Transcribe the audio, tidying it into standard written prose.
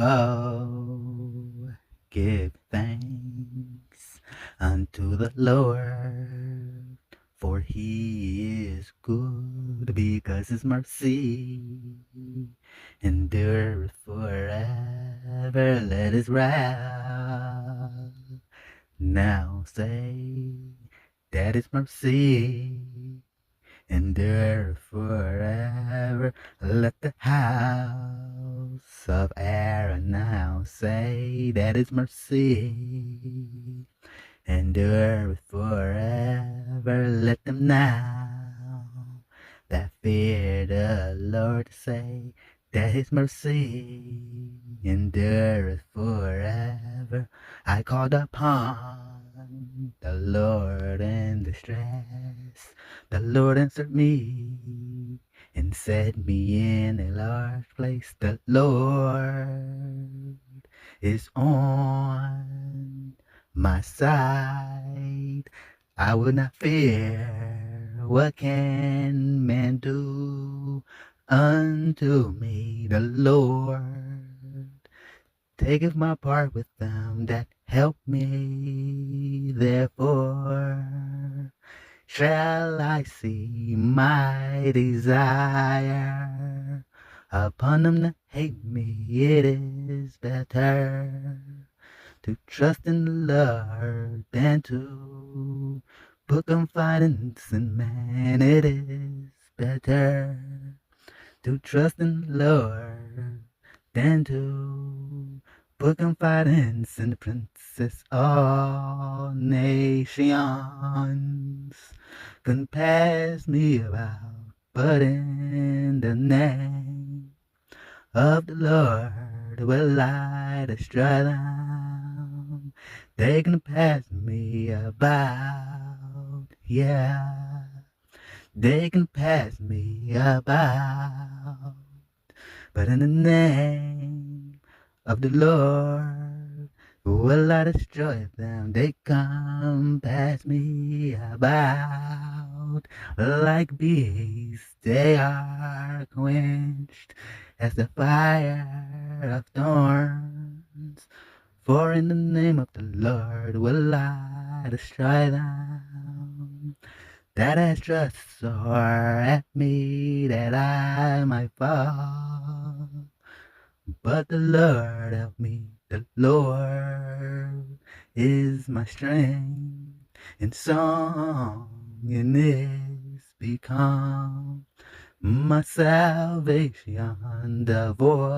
Oh, give thanks unto the Lord, for he is good, because his mercy endureth forever. Let his wrath now say that his mercy endure forever. Let the house of Aaron now say that his mercy endure forever. Let them now that fear the Lord say that his mercy endureth forever. I called upon the Lord in distress. The Lord answered me and set me in a large place. The Lord is on my side. I will not fear. What can man do unto me? The Lord taketh my part with them that help me. Therefore shall I see my desire upon them that hate me. It is better to trust in the Lord than to put confidence in man. It is better to trust in the Lord than to put confidence in the princess. All nations can pass me about, but in the name of the Lord will I destroy them. They can pass me about, yeah. They can pass me about, but in the name of the Lord will I destroy them. They come pass me about like bees. They are quenched as the fire of thorns. For in the name of the Lord will I destroy them that has just sore at me that I might fall. But the Lord help me, the Lord is my strength, and song in this become my salvation, the voice